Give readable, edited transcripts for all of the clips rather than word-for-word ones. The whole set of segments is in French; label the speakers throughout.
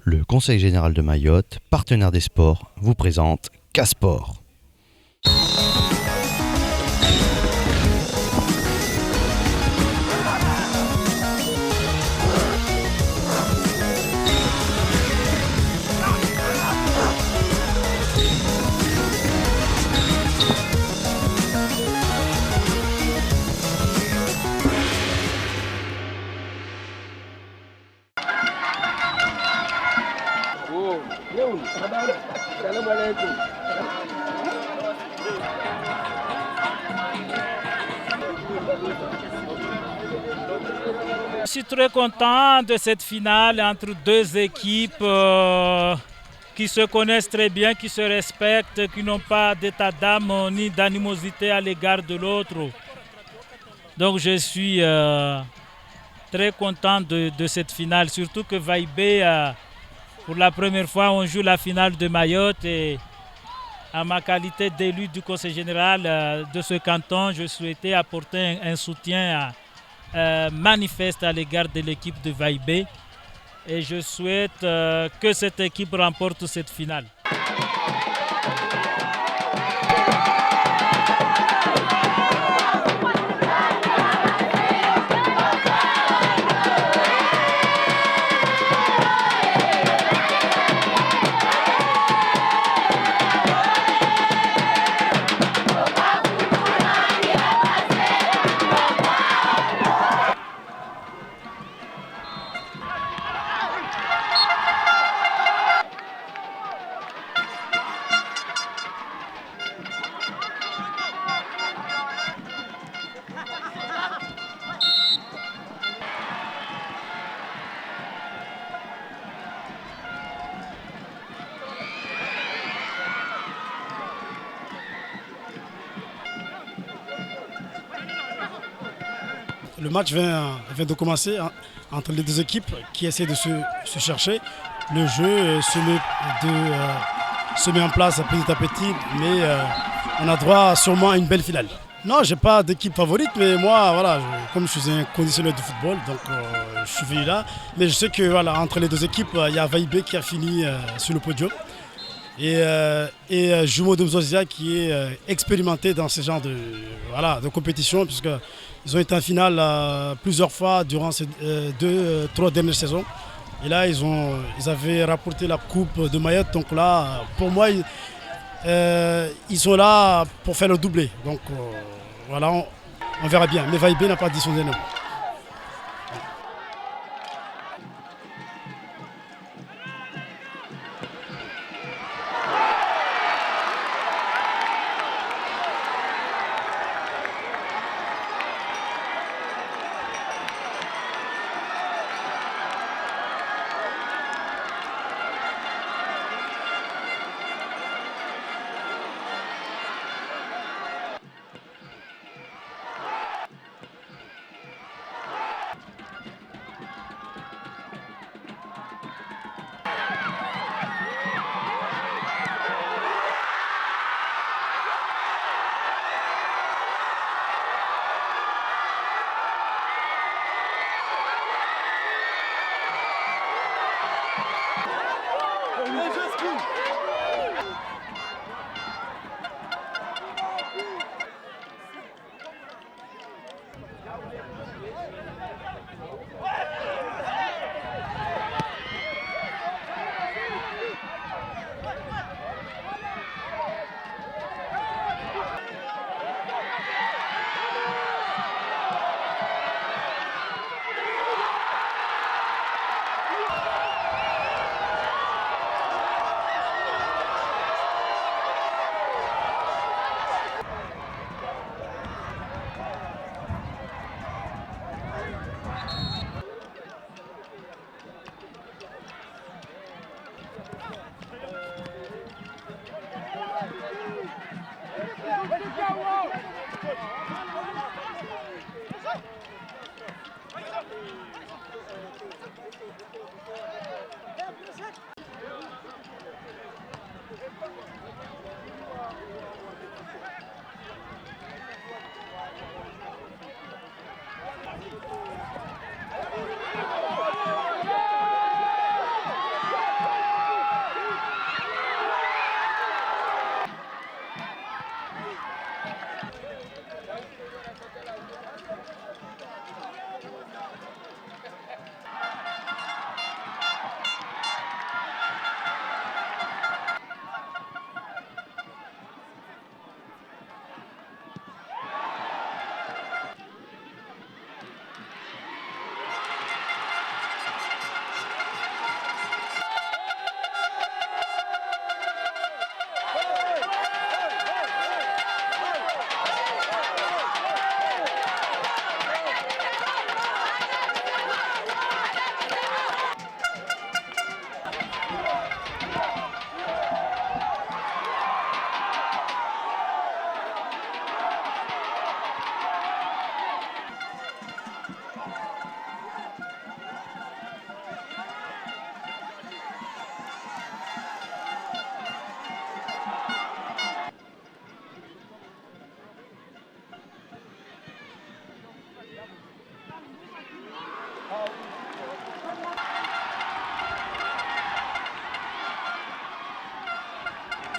Speaker 1: Le Conseil général de Mayotte, partenaire des sports, vous présente K-Sport.
Speaker 2: Je suis très content de cette finale entre deux équipes qui se connaissent très bien, qui se respectent, qui n'ont pas d'état d'âme ni d'animosité à l'égard de l'autre. Donc je suis très content de cette finale, surtout que Vaïbé, pour la première fois, on joue la finale de Mayotte et à ma qualité d'élu du Conseil général de ce canton, je souhaitais apporter un soutien manifeste à l'égard de l'équipe de Vaïbé et je souhaite que cette équipe remporte cette finale.
Speaker 3: Le match vient de commencer entre les deux équipes qui essaient de se chercher. Le jeu se met en place petit à petit, mais on a droit sûrement à une belle finale. Non, je n'ai pas d'équipe favorite, mais moi, voilà, comme je suis un conditionneur de football, donc je suis venu là. Mais je sais que voilà, entre les deux équipes, il y a Vaïbé qui a fini sur le podium. Et Jumo de Mzozia qui est expérimenté dans ce genre de compétition, puisqu'ils ont été en finale plusieurs fois durant ces 2-3 dernières saisons. Et là, ils avaient rapporté la Coupe de Mayotte. Donc là, pour moi, ils sont là pour faire le doublé. Donc voilà, on verra bien. Mais Vaïbé n'a pas dit son dernier mot.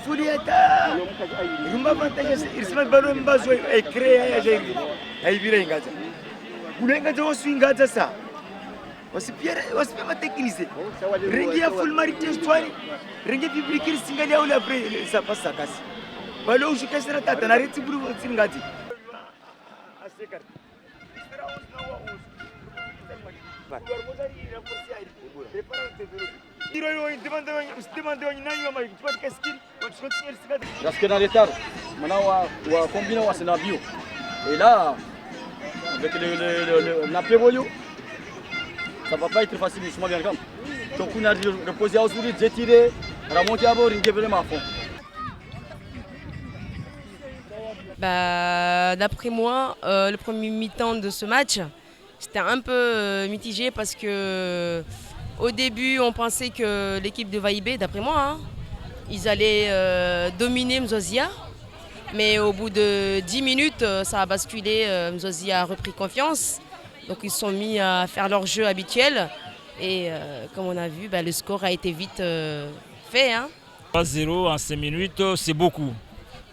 Speaker 4: Foliata, rumba vantages, il se met ballon bazo et créé à gérer. Aïe, Virengaza. Boulengaza, on swing à ça. On se pierre, on se fait ma technique. Ringia full marité, story. Ringia public, singalia ou la pré, ça passe à casse. Ballon, je casse la tête, on arrête de brûler Singati.
Speaker 5: Parce que dans les terres, maintenant on va combiner un scénario. Et là, avec le Napébolio, ça ne va pas être facile justement bien comme. Donc on a reposé à Osbouri, étiré, remonté à bord, il est vraiment à fond.
Speaker 6: D'après moi, le premier mi-temps de ce match, c'était un peu mitigé parce que au début, on pensait que l'équipe de Vaïbé, d'après moi, ils allaient dominer Mzozia. Mais au bout de 10 minutes, ça a basculé. Mzozia a repris confiance. Donc ils se sont mis à faire leur jeu habituel. Et comme on a vu, le score a été vite fait.
Speaker 2: 3-0 en 5 minutes, c'est beaucoup.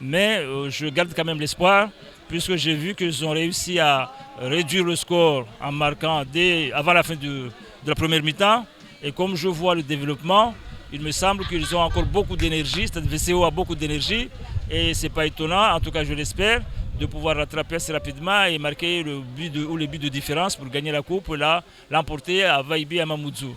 Speaker 2: Mais je garde quand même l'espoir, puisque j'ai vu qu'ils ont réussi à réduire le score en marquant avant la fin de la première mi-temps. Et comme je vois le développement, il me semble qu'ils ont encore beaucoup d'énergie, c'est-à-dire VCO a beaucoup d'énergie. Et ce n'est pas étonnant, en tout cas je l'espère, de pouvoir rattraper assez rapidement et marquer le but de différence pour gagner la coupe et l'emporter à Vaïbé et à Mamoudzou.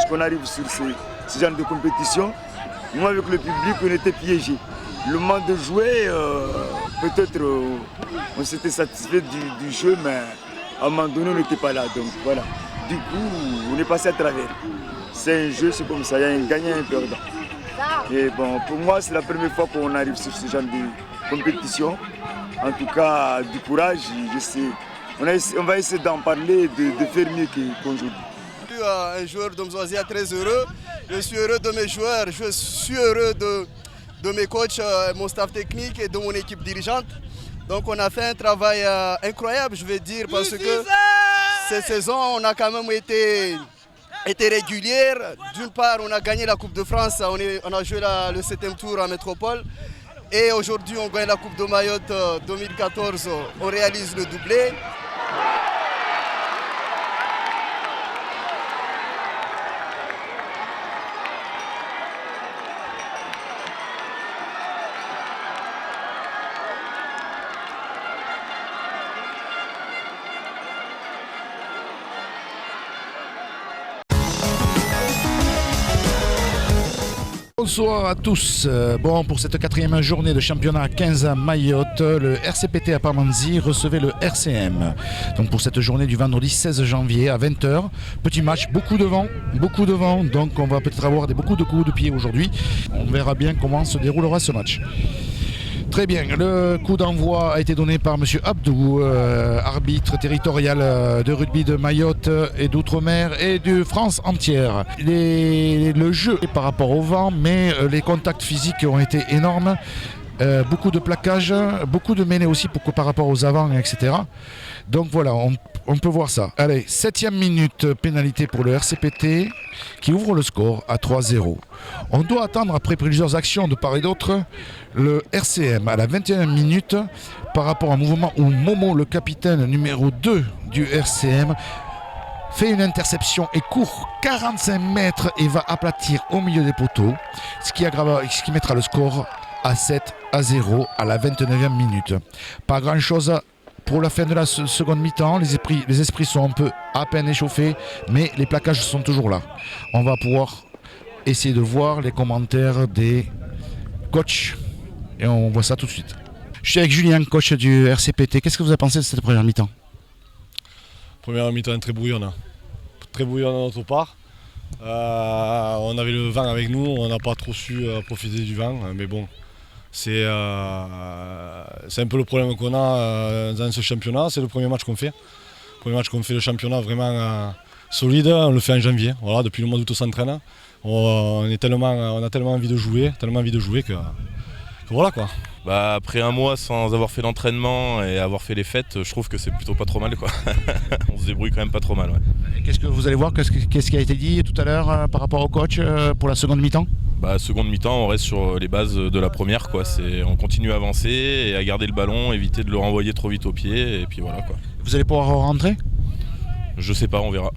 Speaker 4: Qu'on arrive sur ce genre de compétition, nous avec le public on était piégés. le moment de jouer, peut-être on s'était satisfait du jeu, mais à un moment donné, on n'était pas là. Donc voilà. Du coup, on est passé à travers. C'est un jeu, c'est comme ça, il y a un gagnant et un perdant. Et bon, pour moi, c'est la première fois qu'on arrive sur ce genre de compétition. En tout cas, du courage, je sais. On va essayer d'en parler, de faire mieux qu'aujourd'hui.
Speaker 7: Je suis un joueur d'Omzoasia très heureux. Je suis heureux de mes joueurs, je suis heureux de mes coachs, mon staff technique et de mon équipe dirigeante. Donc on a fait un travail incroyable, je vais dire, parce que cette saison, on a quand même été régulière. D'une part, on a gagné la Coupe de France, on a joué le 7e tour en métropole. Et aujourd'hui, on gagne la Coupe de Mayotte 2014, on réalise le doublé.
Speaker 8: Bonsoir à tous. Bon, pour cette 4e journée de championnat 15 à Mayotte, le RCPT à Pamandzi recevait le RCM. Donc pour cette journée du vendredi 16 janvier à 20h, petit match, beaucoup de vent, donc on va peut-être avoir beaucoup de coups de pied aujourd'hui. On verra bien comment se déroulera ce match. Très bien, le coup d'envoi a été donné par M. Abdou, arbitre territorial de rugby de Mayotte et d'Outre-mer et de France entière. Le jeu est par rapport au vent, mais les contacts physiques ont été énormes. Beaucoup de plaquages, beaucoup de mêlées aussi par rapport aux avants, etc. Donc voilà, on peut voir ça. Allez, 7e minute, pénalité pour le RCPT qui ouvre le score à 3-0. On doit attendre, après plusieurs actions de part et d'autre, le RCM à la 21e minute par rapport à un mouvement où Momo, le capitaine numéro 2 du RCM, fait une interception et court 45 mètres et va aplatir au milieu des poteaux, ce qui mettra le score à 7-0 à la 29e minute. Pas grand chose pour la fin de la seconde mi-temps, les esprits sont un peu à peine échauffés, mais les plaquages sont toujours là. On va pouvoir essayer de voir les commentaires des coachs et on voit ça tout de suite. Je suis avec Julien, coach du RCPT. Qu'est-ce que vous avez pensé de cette première mi-temps?
Speaker 9: Première mi-temps très brouillonne de notre part. On avait le vent avec nous, on n'a pas trop su profiter du vent, mais bon, c'est un peu le problème qu'on a dans ce championnat. C'est le premier match qu'on fait. Le championnat vraiment solide, on le fait en janvier. Voilà, depuis le mois d'août on s'entraîne. On a tellement envie de jouer que voilà quoi.
Speaker 10: Bah, après un mois sans avoir fait d'entraînement et avoir fait les fêtes, je trouve que c'est plutôt pas trop mal quoi. On se débrouille quand même pas trop mal. Ouais.
Speaker 8: Qu'est-ce que vous allez voir, qu'est-ce qui a été dit tout à l'heure par rapport au coach pour la seconde mi-temps?
Speaker 10: Bah, seconde mi-temps, on reste sur les bases de la première quoi. On continue à avancer et à garder le ballon, éviter de le renvoyer trop vite au pied et puis voilà quoi.
Speaker 8: Vous allez pouvoir rentrer?
Speaker 10: Je sais pas, on verra.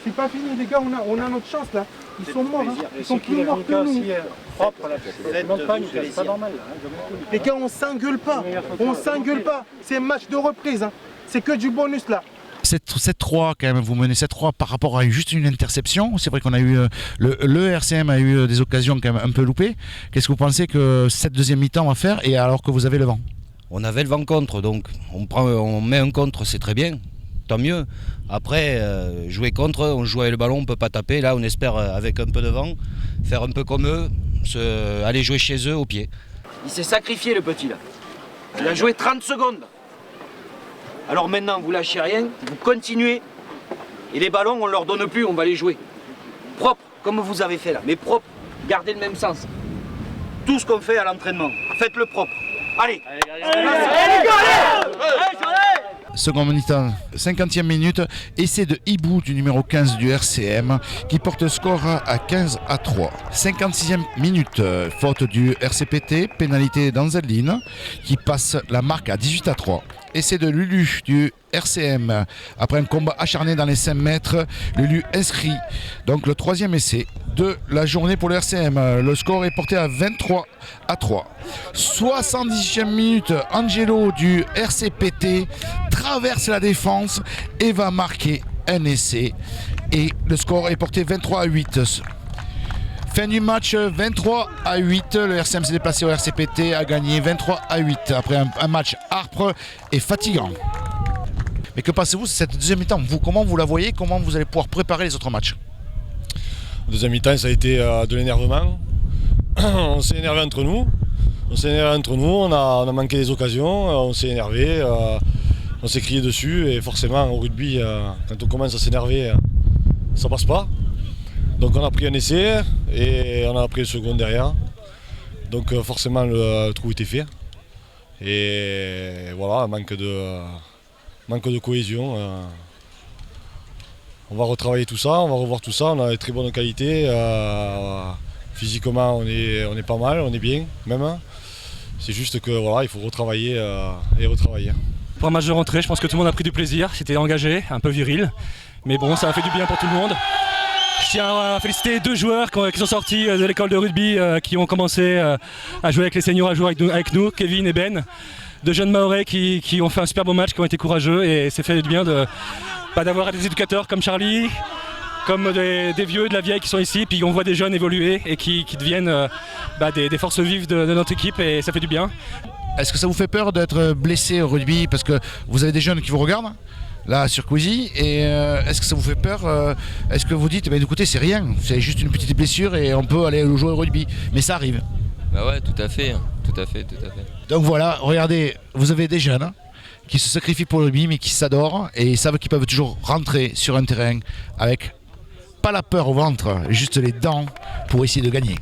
Speaker 11: C'est pas fini les gars, on a notre chance là. Ils sont morts, ils sont plus morts que nous. C'est pas normal. Les gars, on s'engueule pas, c'est un match de reprise, c'est que du bonus là.
Speaker 8: 7-3 quand même, vous menez 7-3 par rapport à juste une interception. C'est vrai qu'on a eu le RCM a eu des occasions quand même un peu loupées. Qu'est-ce que vous pensez que cette deuxième mi-temps va faire, et alors que vous avez le vent?
Speaker 12: On avait le vent contre, donc on met un contre, c'est très bien, tant mieux. Après, jouer contre, on joue avec le ballon, on ne peut pas taper. Là, on espère, avec un peu de vent, faire un peu comme eux, aller jouer chez eux au pied.
Speaker 13: Il s'est sacrifié le petit là. Il a joué 30 secondes. Alors maintenant, vous lâchez rien, vous continuez. Et les ballons, on ne leur donne plus, on va les jouer. Propre, comme vous avez fait là, mais propre. Gardez le même sens. Tout ce qu'on fait à l'entraînement, faites-le propre. Allez,
Speaker 8: Seconde mi-temps, 50e minute, essai de Hibou du numéro 15 du RCM qui porte le score à 15-3. 56e minute, faute du RCPT, pénalité d'Anzeline qui passe la marque à 18-3. Essai de Lulu du RCM. Après un combat acharné dans les 5 mètres, Lulu inscrit donc le 3e essai de la journée pour le RCM. Le score est porté à 23-3. 70e minute, Angelo du RCPT traverse la défense et va marquer un essai. Et le score est porté 23-8. Fin du match 23-8. Le RCM s'est déplacé au RCPT, a gagné 23-8 après un match âpre et fatigant. Mais que pensez-vous de cette deuxième mi-temps? Comment vous la voyez? Comment vous allez pouvoir préparer les autres matchs?
Speaker 9: Deuxième mi-temps, ça a été de l'énervement. On s'est énervé entre nous. On a manqué des occasions, on s'est énervé, on s'est crié dessus et forcément au rugby, quand on commence à s'énerver, ça passe pas. Donc on a pris un essai et on a pris le second derrière. Donc forcément le trou était fait. Et voilà, manque de cohésion. On va retravailler tout ça, on va revoir tout ça, on a des très bonnes qualités. Physiquement on est pas mal, on est bien même. C'est juste que voilà, il faut retravailler et retravailler.
Speaker 14: Pour un match de rentrée, je pense que tout le monde a pris du plaisir, c'était engagé, un peu viril. Mais bon, ça a fait du bien pour tout le monde. Je tiens à féliciter 2 joueurs qui sont sortis de l'école de rugby, qui ont commencé à jouer avec les seniors, à jouer avec nous, Kevin et Ben. 2 jeunes Mahorais qui ont fait un super beau match, qui ont été courageux et c'est fait du bien d'avoir des éducateurs comme Charlie, comme des vieux et de la vieille qui sont ici, puis on voit des jeunes évoluer et qui deviennent des forces vives de notre équipe et ça fait du bien.
Speaker 8: Est-ce que ça vous fait peur d'être blessé au rugby parce que vous avez des jeunes qui vous regardent là sur Quizy et est-ce que ça vous fait peur? Est-ce que vous dites écoutez, c'est rien, c'est juste une petite blessure et on peut aller jouer au rugby, mais ça arrive?
Speaker 15: Bah ouais, tout à fait.
Speaker 8: Donc voilà, regardez, vous avez des jeunes qui se sacrifient pour le rugby mais qui s'adorent et ils savent qu'ils peuvent toujours rentrer sur un terrain avec pas la peur au ventre, juste les dents pour essayer de gagner.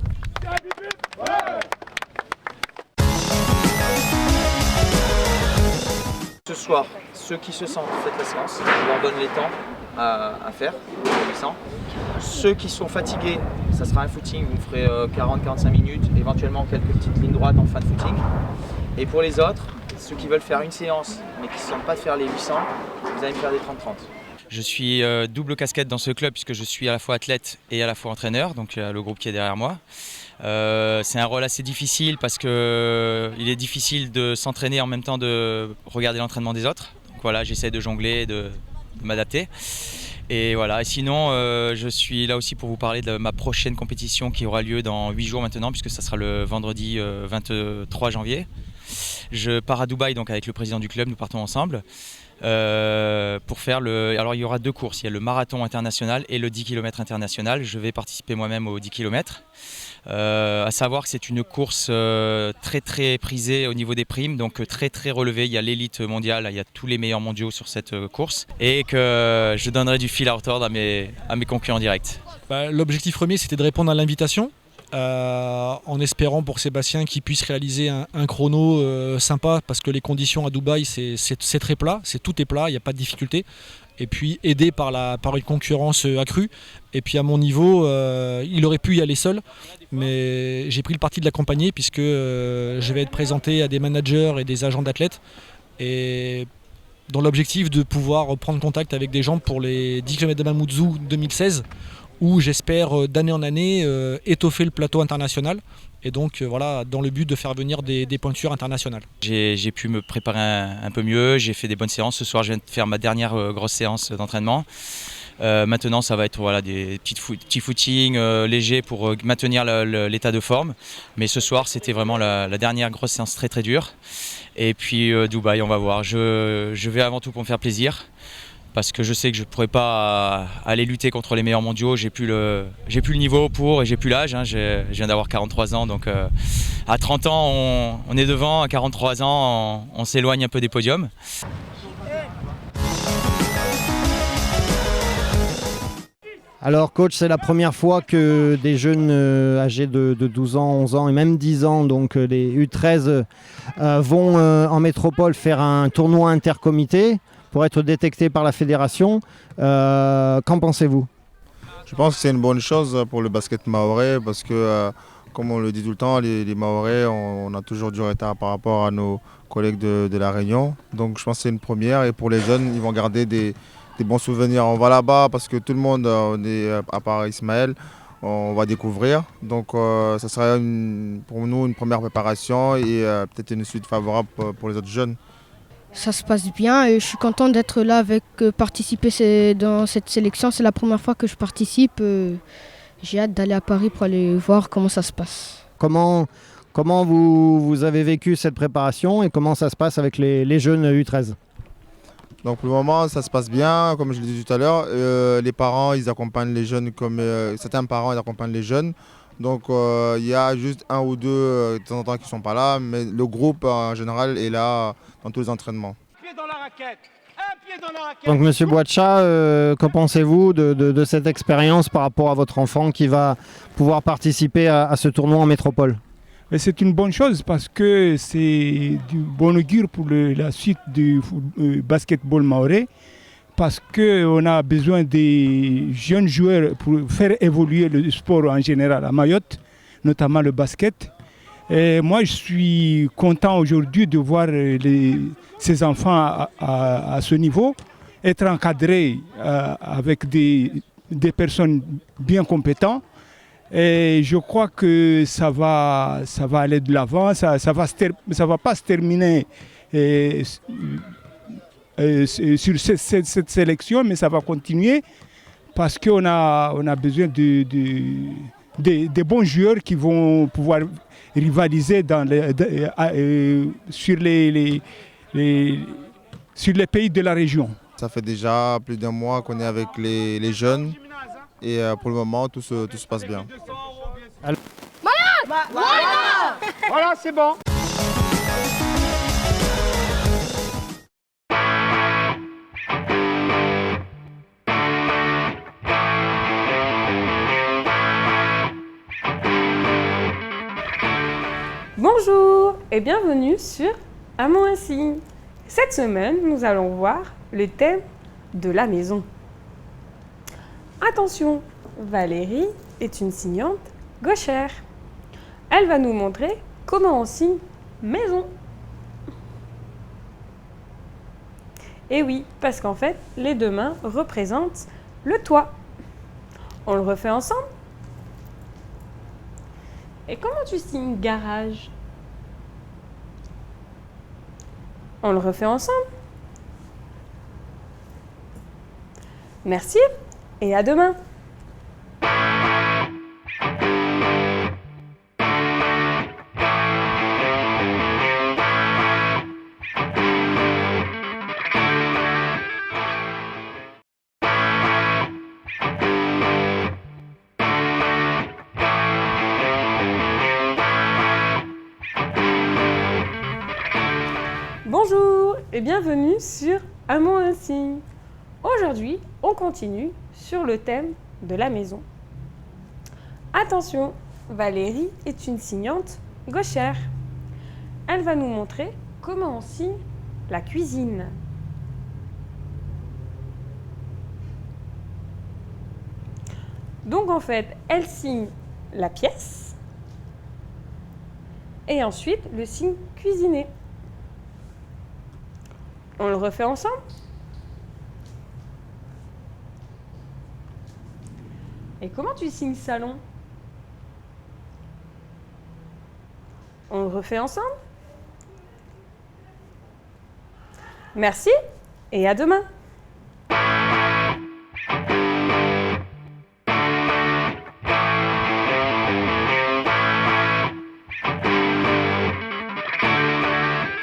Speaker 16: Ce soir, ceux qui se sentent, faites la séance, on leur donne les temps à faire, ceux qui sont fatigués, ça sera un footing, vous ferez 40-45 minutes, éventuellement quelques petites lignes droites en fin de footing. Et pour les autres, ceux qui veulent faire une séance mais qui ne se sentent pas de faire les 800, vous allez me faire des 30-30.
Speaker 15: Je suis double casquette dans ce club puisque je suis à la fois athlète et à la fois entraîneur, donc le groupe qui est derrière moi. C'est un rôle assez difficile parce qu'il est difficile de s'entraîner en même temps de regarder l'entraînement des autres. Donc voilà, j'essaie de jongler, de m'adapter. Et voilà, et sinon je suis là aussi pour vous parler de ma prochaine compétition qui aura lieu dans 8 jours maintenant puisque ça sera le vendredi 23 janvier. Je pars à Dubaï donc avec le président du club, nous partons ensemble. Pour faire alors il y aura 2 courses, il y a le marathon international et le 10 km international. Je vais participer moi-même au 10 km. À savoir que c'est une course très très prisée au niveau des primes, donc très très relevée. Il y a l'élite mondiale, il y a tous les meilleurs mondiaux sur cette course et que je donnerai du fil à retordre à mes concurrents directs.
Speaker 17: L'objectif premier c'était de répondre à l'invitation. En espérant pour Sébastien qu'il puisse réaliser un chrono sympa parce que les conditions à Dubaï c'est très plat, tout est plat, il n'y a pas de difficulté. Et puis aidé par une concurrence accrue. Et puis à mon niveau, il aurait pu y aller seul, mais j'ai pris le parti de l'accompagner puisque je vais être présenté à des managers et des agents d'athlètes. Et dans l'objectif de pouvoir prendre contact avec des gens pour les 10 km de Mamoudzou 2016, où j'espère d'année en année étoffer le plateau international et donc voilà, dans le but de faire venir des pointures internationales. J'ai pu me préparer un peu mieux, j'ai fait des bonnes séances. Ce soir je viens de faire ma dernière grosse séance d'entraînement. Maintenant ça va être des petits footings légers pour maintenir l'état de forme. Mais ce soir c'était vraiment la dernière grosse séance très très dure. Et puis Dubaï, on va voir. Je vais avant tout pour me faire plaisir. Parce que je sais que je ne pourrais pas aller lutter contre les meilleurs mondiaux, j'ai plus le niveau pour et j'ai plus l'âge, je viens d'avoir 43 ans, donc à 30 ans on est devant, à 43 ans on s'éloigne un peu des podiums.
Speaker 18: Alors coach, c'est la première fois que des jeunes âgés de 12 ans, 11 ans et même 10 ans, donc les U13 vont en métropole faire un tournoi intercomité pour être détecté par la fédération. Qu'en pensez-vous?
Speaker 19: Je pense que c'est une bonne chose pour le basket mahorais parce que, comme on le dit tout le temps, les Mahorais, on a toujours du retard par rapport à nos collègues de La Réunion. Donc je pense que c'est une première et pour les jeunes, ils vont garder des bons souvenirs. On va là-bas parce que tout le monde, à part Ismaël, on va découvrir. Donc ça sera pour nous une première préparation et peut-être une suite favorable pour les autres jeunes.
Speaker 20: Ça se passe bien et je suis content d'être là participer dans cette sélection. C'est la première fois que je participe j'ai hâte d'aller à Paris pour aller voir comment ça se passe.
Speaker 18: Comment vous avez vécu cette préparation et comment ça se passe avec les jeunes U13?
Speaker 19: Donc pour le moment, ça se passe bien. Comme je l'ai dit tout à l'heure, les parents, ils accompagnent les jeunes comme certains parents, ils accompagnent les jeunes. Donc il y a juste un ou deux de temps en temps qui ne sont pas là, mais le groupe en général est là dans tous les entraînements.
Speaker 18: Donc Monsieur Boitcha, qu'en pensez-vous de cette expérience par rapport à votre enfant qui va pouvoir participer à ce tournoi en métropole?
Speaker 21: C'est une bonne chose parce que c'est du bon augure pour la suite du basketball mahorais, parce qu'on a besoin des jeunes joueurs pour faire évoluer le sport en général à Mayotte, notamment le basket. Et moi, je suis content aujourd'hui de voir ces enfants à ce niveau être encadrés avec des personnes bien compétentes. Et je crois que ça va aller de l'avant, ça va pas se terminer sur cette sélection, mais ça va continuer parce qu'on a besoin de bons joueurs qui vont pouvoir rivaliser sur les pays de la région.
Speaker 19: Ça fait déjà plus d'un mois qu'on est avec les jeunes et pour le moment tout se passe bien.
Speaker 11: Voilà, c'est bon.
Speaker 22: Bonjour et bienvenue sur À mon insigne. Cette semaine, nous allons voir le thème de la maison. Attention, Valérie est une signante gauchère. Elle va nous montrer comment on signe maison. Et oui, parce qu'en fait, les deux mains représentent le toit. On le refait ensemble? Et comment tu signes garage? On le refait ensemble? Merci et à demain! Bonjour et bienvenue sur À mon insigne. Aujourd'hui, on continue sur le thème de la maison. Attention, Valérie est une signante gauchère. Elle va nous montrer comment on signe la cuisine. Donc en fait, elle signe la pièce et ensuite le signe cuisiner. On le refait ensemble? Et comment tu signes salon? On le refait ensemble? Merci et à demain!